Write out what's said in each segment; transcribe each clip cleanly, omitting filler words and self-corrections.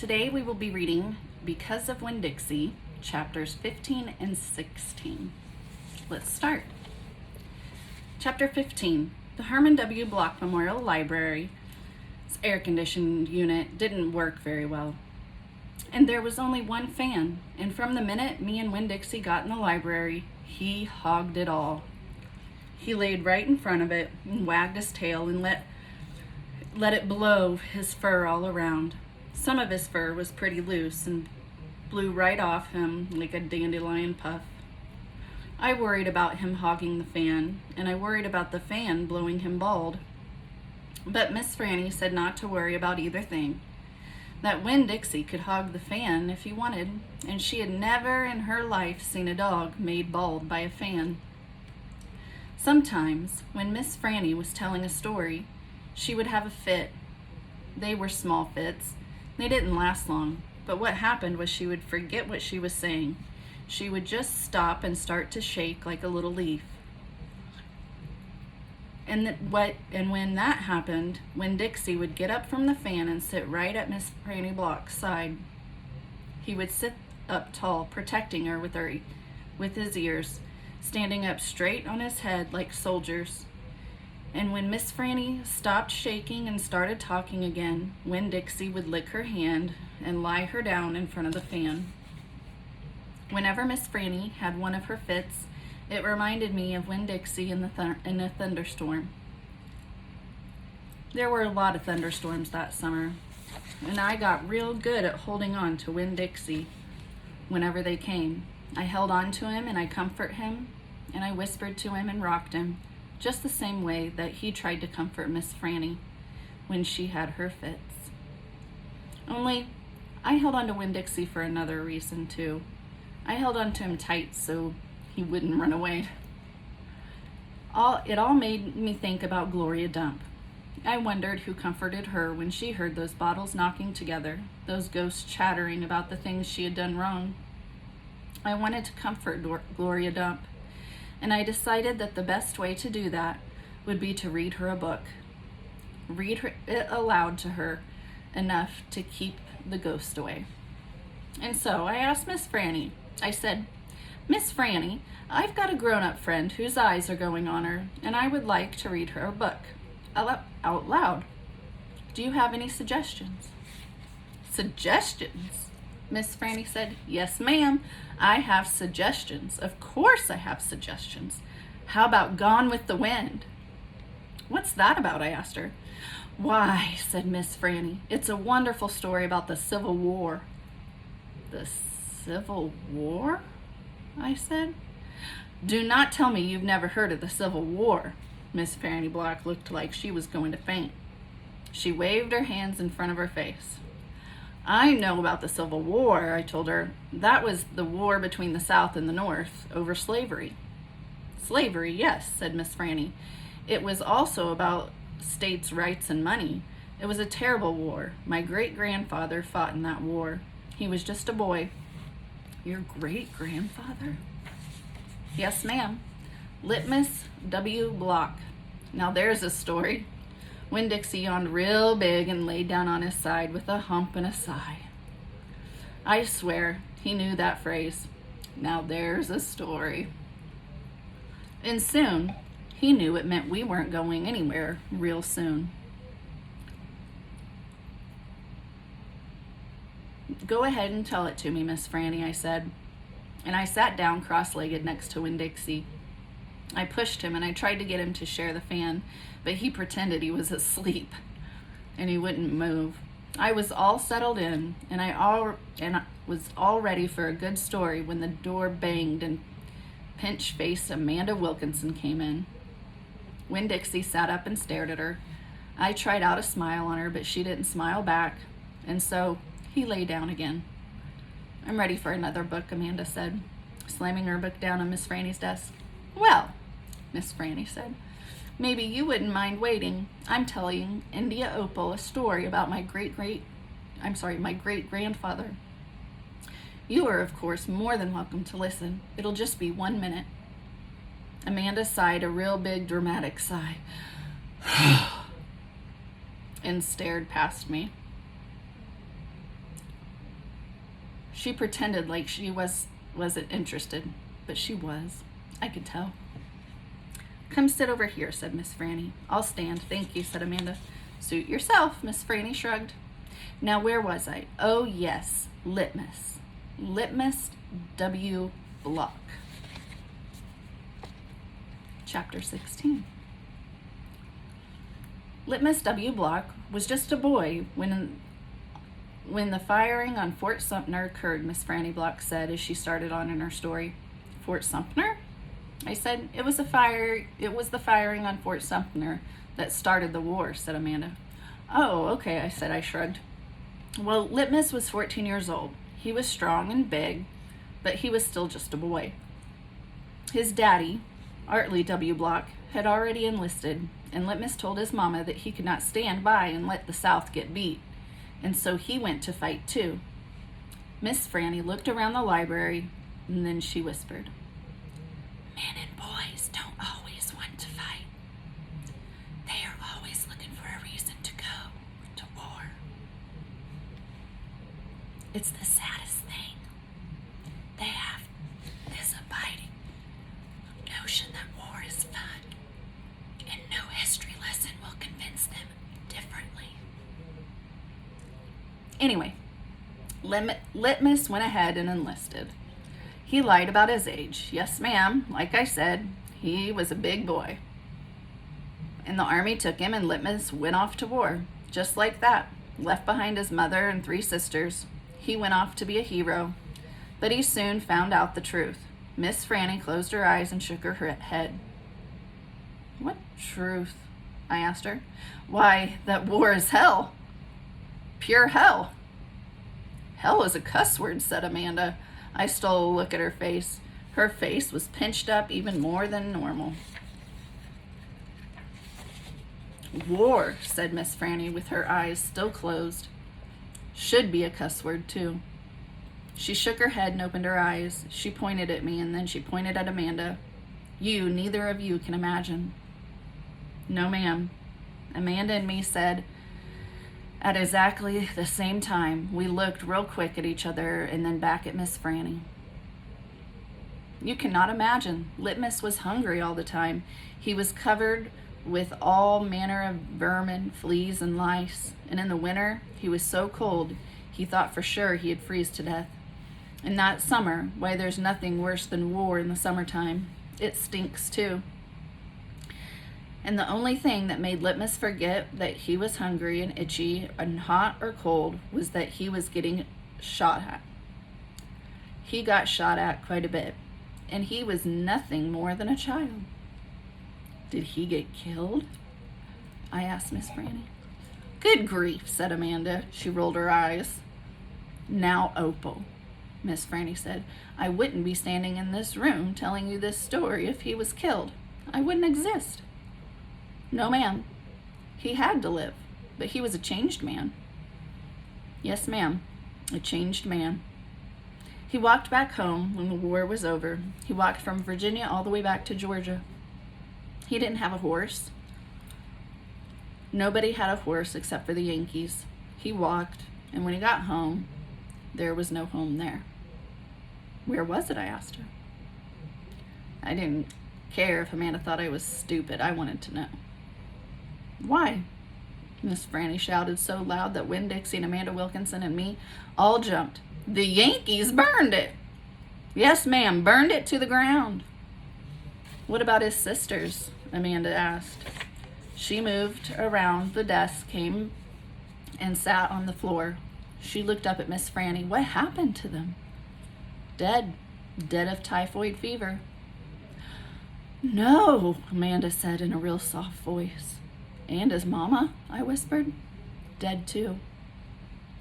Today we will be reading Because of Winn-Dixie, chapters 15 and 16. Let's start. Chapter 15. The Herman W. Block Memorial Library's air-conditioned unit didn't work very well. And there was only one fan, and from the minute me and Winn-Dixie got in the library, he hogged it all. He laid right in front of it and wagged his tail and let it blow his fur all around. Some of his fur was pretty loose and blew right off him like a dandelion puff. I worried about him hogging the fan, and I worried about the fan blowing him bald. But Miss Franny said not to worry about either thing, that Winn-Dixie could hog the fan if he wanted, and she had never in her life seen a dog made bald by a fan. Sometimes, when Miss Franny was telling a story, she would have a fit. They were small fits. They didn't last long, but what happened was she would forget what she was saying. She would just stop and start to shake like a little leaf. And when that happened, Winn-Dixie would get up from the fan and sit right at Miss Franny Block's side. He would sit up tall, protecting her with his ears, standing up straight on his head like soldiers. And when Miss Franny stopped shaking and started talking again, Winn-Dixie would lick her hand and lie her down in front of the fan. Whenever Miss Franny had one of her fits, it reminded me of Winn-Dixie in a thunderstorm. There were a lot of thunderstorms that summer, and I got real good at holding on to Winn-Dixie whenever they came. I held on to him and I comforted him, and I whispered to him and rocked him, just the same way that he tried to comfort Miss Franny when she had her fits. Only, I held on to Winn-Dixie for another reason, too. I held on to him tight so he wouldn't run away. It all made me think about Gloria Dump. I wondered who comforted her when she heard those bottles knocking together, those ghosts chattering about the things she had done wrong. I wanted to comfort Gloria Dump, and I decided that the best way to do that would be to read her a book. Read it aloud to her enough to keep the ghost away. And so I asked Miss Franny. I said, "Miss Franny, I've got a grown-up friend whose eyes are going on her, and I would like to read her a book out loud. Do you have any suggestions?" "Suggestions?" Miss Franny said. "Yes, ma'am. I have suggestions. Of course I have suggestions. How about Gone with the Wind?" "What's that about?" I asked her. "Why," said Miss Franny, "it's a wonderful story about the Civil War." "The Civil War?" I said. "Do not tell me you've never heard of the Civil War." Miss Franny Block looked like she was going to faint. She waved her hands in front of her face. "I know about the Civil War," I told her. "That was the war between the South and the North over slavery." "Slavery, yes," said Miss Franny. "It was also about states' rights and money. It was a terrible war. My great-grandfather fought in that war. He was just a boy." "Your great-grandfather?" "Yes, ma'am. Litmus W. Block. Now there's a story." Winn-Dixie yawned real big and laid down on his side with a hump and a sigh. I swear he knew that phrase. Now there's a story. And soon he knew it meant we weren't going anywhere real soon. "Go ahead and tell it to me, Miss Franny," I said. And I sat down cross-legged next to Winn-Dixie. I pushed him and I tried to get him to share the fan, but he pretended he was asleep and he wouldn't move. I was all settled in and I was all ready for a good story when the door banged and pinch-faced Amanda Wilkinson came in. Winn-Dixie sat up and stared at her. I tried out a smile on her, but she didn't smile back, and so he lay down again. "I'm ready for another book," Amanda said, slamming her book down on Miss Franny's desk. "Well," Miss Franny said, "maybe you wouldn't mind waiting. I'm telling India Opal a story about my great-grandfather. You are, of course, more than welcome to listen. It'll just be 1 minute." Amanda sighed a real big dramatic sigh and stared past me. She pretended like she wasn't interested, but she was. I could tell. Come sit over here, said Miss Franny. I'll stand, thank you, said Amanda. Suit yourself, Miss Franny shrugged. Now where was I? Oh yes, Litmus. Litmus W. Block. Chapter 16. Litmus W. Block was just a boy when the firing on Fort Sumter occurred, Miss Franny Block said as she started on in her story. Fort Sumter? I said, it was the firing on Fort Sumter that started the war, said Amanda. Oh, okay, I said. I shrugged. Well, Litmus was 14 years old. He was strong and big, but he was still just a boy. His daddy, Artley W. Block, had already enlisted, and Litmus told his mama that he could not stand by and let the South get beat, and so he went to fight too. Miss Franny looked around the library, and then she whispered, Men and boys don't always want to fight. They are always looking for a reason to go to war. It's the saddest thing. They have this abiding notion that war is fun, and no history lesson will convince them differently. Anyway, Litmus went ahead and enlisted. He lied about his age. Yes, ma'am. Like I said, he was a big boy. And the army took him, and Litmus went off to war. Just like that. Left behind his mother and 3 sisters. He went off to be a hero. But he soon found out the truth. Miss Franny closed her eyes and shook her head. What truth? I asked her. Why, that war is hell. Pure hell. Hell is a cuss word, said Amanda. I stole a look at her face. Her face was pinched up even more than normal. War, said Miss Franny with her eyes still closed. Should be a cuss word, too. She shook her head and opened her eyes. She pointed at me, and then she pointed at Amanda. Neither of you can imagine. No, ma'am. Amanda and me said at exactly the same time. We looked real quick at each other and then back at Miss Franny. You cannot imagine. Litmus was hungry all the time. He was covered with all manner of vermin, fleas, and lice. And in the winter, he was so cold, he thought for sure he'd freeze to death. And that summer, why, there's nothing worse than war in the summertime. It stinks too. And the only thing that made Litmus forget that he was hungry and itchy and hot or cold was that he was getting shot at. He got shot at quite a bit, and he was nothing more than a child. Did he get killed? I asked Miss Franny. Good grief, said Amanda. She rolled her eyes. Now, Opal, Miss Franny said, I wouldn't be standing in this room telling you this story if he was killed. I wouldn't exist. No, ma'am. He had to live, but he was a changed man. Yes, ma'am, a changed man. He walked back home when the war was over. He walked from Virginia all the way back to Georgia. He didn't have a horse. Nobody had a horse except for the Yankees. He walked, and when he got home, there was no home there. Where was it? I asked her. I didn't care if Amanda thought I was stupid. I wanted to know. Why? Miss Franny shouted so loud that Winn-Dixie and Amanda Wilkinson and me all jumped. The Yankees burned it. Yes, ma'am, burned it to the ground. What about his sisters? Amanda asked. She moved around the desk, came and sat on the floor. She looked up at Miss Franny. What happened to them? Dead. Dead of typhoid fever. No, Amanda said in a real soft voice. And his mama? I whispered. Dead too.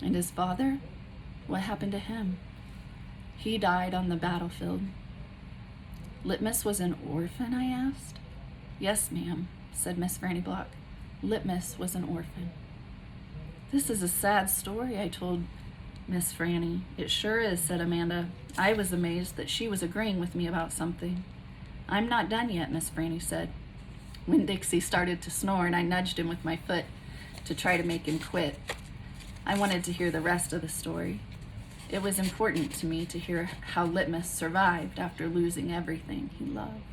And his father? What happened to him? He died on the battlefield. Litmus was an orphan? I asked. Yes, ma'am, said Miss Franny Block. Litmus was an orphan. This is a sad story, I told Miss Franny. It sure is, said Amanda. I was amazed that she was agreeing with me about something. I'm not done yet, Miss Franny said. Winn-Dixie started to snore, and I nudged him with my foot to try to make him quit. I wanted to hear the rest of the story. It was important to me to hear how Litmus survived after losing everything he loved.